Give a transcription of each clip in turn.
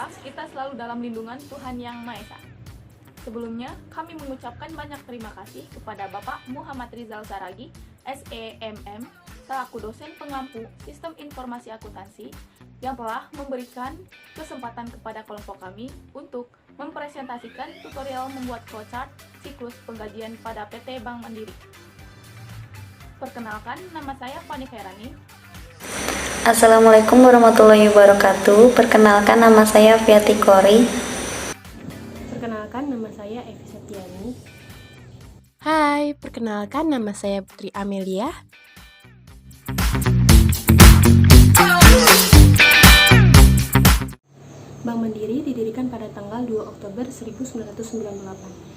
Semoga kita selalu dalam lindungan Tuhan Yang Maha Esa. Sebelumnya, kami mengucapkan banyak terima kasih kepada Bapak Muhammad Rizal Saragi, SEMM, selaku dosen pengampu Sistem Informasi Akuntansi, yang telah memberikan kesempatan kepada kelompok kami untuk mempresentasikan tutorial membuat flowchart siklus penggajian pada PT Bank Mandiri. Perkenalkan, nama saya Fani Khairani. Assalamualaikum warahmatullahi wabarakatuh. Perkenalkan, nama saya Fiati Kori. Perkenalkan, nama saya Evi Setiani. Hai, perkenalkan nama saya Putri Amelia. Bank Mandiri didirikan pada tanggal 2 Oktober 1998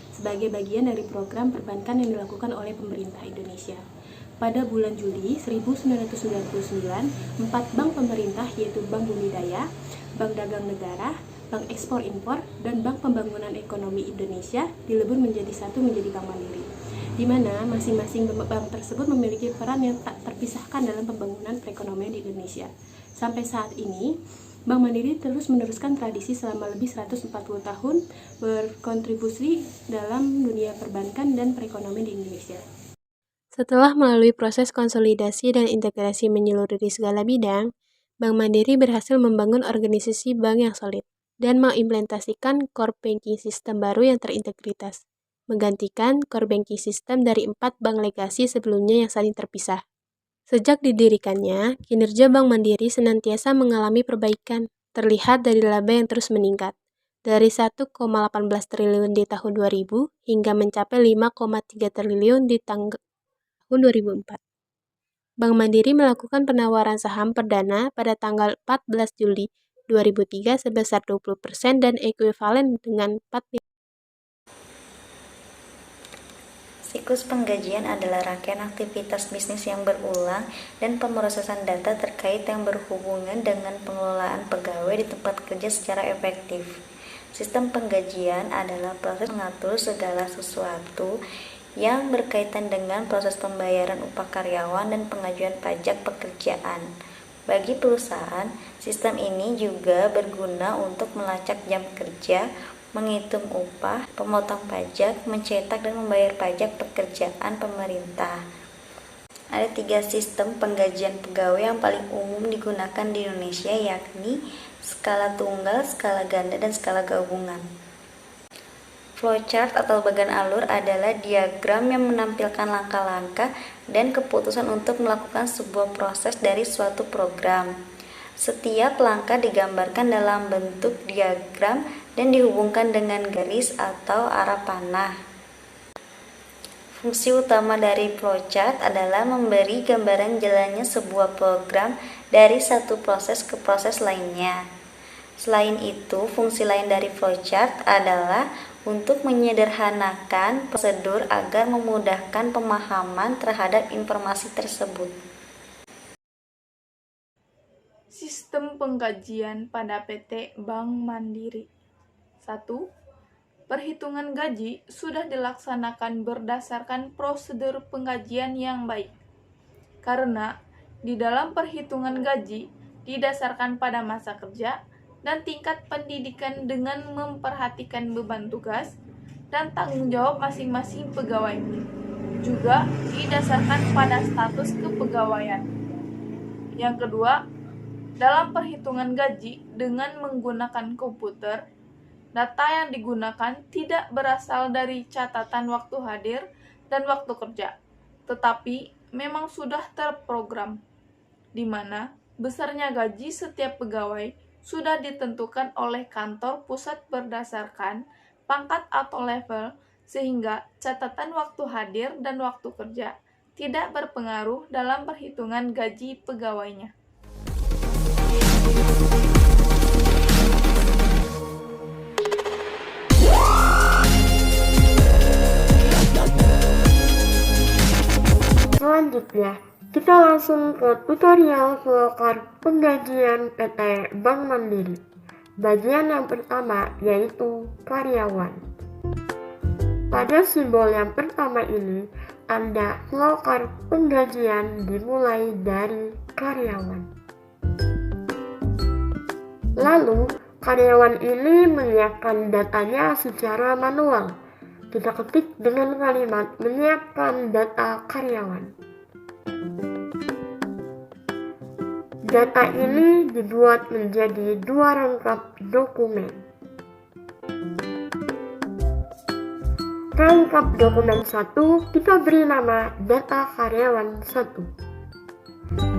sebagai bagian dari program perbankan yang dilakukan oleh pemerintah Indonesia. Pada bulan Juli 1999, 4 bank pemerintah yaitu Bank Bumidaya, Bank Dagang Negara, Bank Ekspor Impor, dan Bank Pembangunan Ekonomi Indonesia dilebur menjadi satu menjadi Bank Mandiri, di mana masing-masing bank tersebut memiliki peran yang tak terpisahkan dalam pembangunan perekonomian di Indonesia. Sampai saat ini, Bank Mandiri terus meneruskan tradisi selama lebih 140 tahun berkontribusi dalam dunia perbankan dan perekonomian di Indonesia. Setelah melalui proses konsolidasi dan integrasi menyeluruh di segala bidang, Bank Mandiri berhasil membangun organisasi bank yang solid dan mengimplementasikan core banking system baru yang terintegritas, menggantikan core banking system dari 4 bank legasi sebelumnya yang saling terpisah. Sejak didirikannya, kinerja Bank Mandiri senantiasa mengalami perbaikan, terlihat dari laba yang terus meningkat, dari 1,18 triliun di tahun 2000 hingga mencapai 5,3 triliun di tahun 2004. Bank Mandiri melakukan penawaran saham perdana pada tanggal 14 Juli 2003 sebesar 20% dan ekuivalen dengan 4. Siklus penggajian adalah rangkaian aktivitas bisnis yang berulang dan pemrosesan data terkait yang berhubungan dengan pengelolaan pegawai di tempat kerja secara efektif. Sistem penggajian adalah proses mengatur segala sesuatu yang berkaitan dengan proses pembayaran upah karyawan dan pengajuan pajak pekerjaan. Bagi perusahaan, sistem ini juga berguna untuk melacak jam kerja, menghitung upah, pemotong pajak, mencetak dan membayar pajak pekerjaan pemerintah. Ada 3 sistem penggajian pegawai yang paling umum digunakan di Indonesia, yakni skala tunggal, skala ganda, dan skala gabungan. Flowchart atau bagan alur adalah diagram yang menampilkan langkah-langkah dan keputusan untuk melakukan sebuah proses dari suatu program. Setiap langkah digambarkan dalam bentuk diagram dan dihubungkan dengan garis atau arah panah. Fungsi utama dari flowchart adalah memberi gambaran jalannya sebuah program dari satu proses ke proses lainnya. Selain itu, fungsi lain dari flowchart adalah untuk menyederhanakan prosedur agar memudahkan pemahaman terhadap informasi tersebut. Sistem penggajian pada PT Bank Mandiri. 1. Perhitungan gaji sudah dilaksanakan berdasarkan prosedur penggajian yang baik. Karena di dalam perhitungan gaji didasarkan pada masa kerja dan tingkat pendidikan dengan memperhatikan beban tugas dan tanggung jawab masing-masing pegawai. Juga didasarkan pada status kepegawaian. Yang kedua, dalam perhitungan gaji dengan menggunakan komputer, data yang digunakan tidak berasal dari catatan waktu hadir dan waktu kerja, tetapi memang sudah terprogram, di mana besarnya gaji setiap pegawai sudah ditentukan oleh kantor pusat berdasarkan pangkat atau level, sehingga catatan waktu hadir dan waktu kerja tidak berpengaruh dalam perhitungan gaji pegawainya. Selanjutnya, kita langsung ke tutorial flowchart penggajian PT Bank Mandiri. Bagian yang pertama yaitu karyawan. Pada simbol yang pertama ini, tanda flowchart penggajian dimulai dari karyawan. Lalu, Karyawan ini menyiapkan datanya secara manual. Kita ketik dengan kalimat menyiapkan data karyawan. Data ini dibuat menjadi 2 rangkap dokumen. Rangkap dokumen 1 kita beri nama data karyawan 1.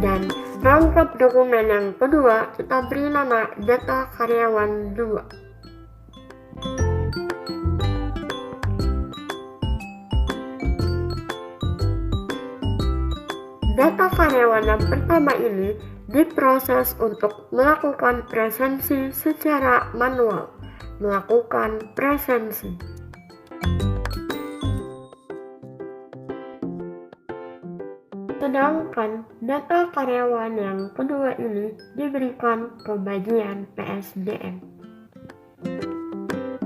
Dan rangkap dokumen yang kedua kita beri nama data karyawan 2. Data karyawan yang pertama ini diproses untuk melakukan presensi secara manual. Melakukan presensi. Sedangkan data karyawan yang kedua ini diberikan ke bagian PSDM.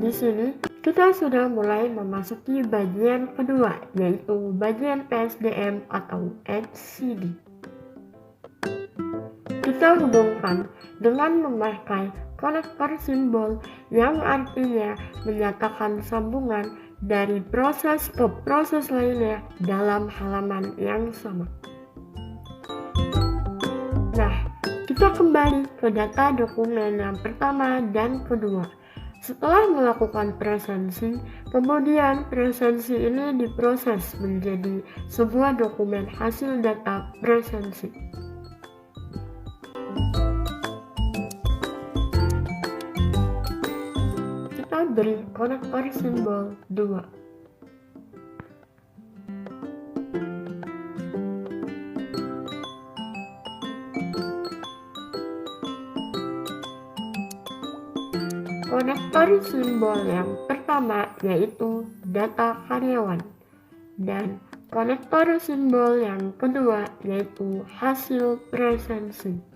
Di sini kita sudah mulai memasuki bagian kedua, yaitu bagian PSDM atau HCD. Kita hubungkan dengan memakai konektor simbol yang artinya menyatakan sambungan dari proses ke proses lainnya dalam halaman yang sama. Nah, kita kembali ke data dokumen yang pertama dan kedua. Setelah melakukan presensi, kemudian presensi ini diproses menjadi sebuah dokumen hasil data presensi. Kita beri konektor simbol 2. Konektor simbol yang pertama yaitu data karyawan, dan konektor simbol yang kedua yaitu hasil presensi.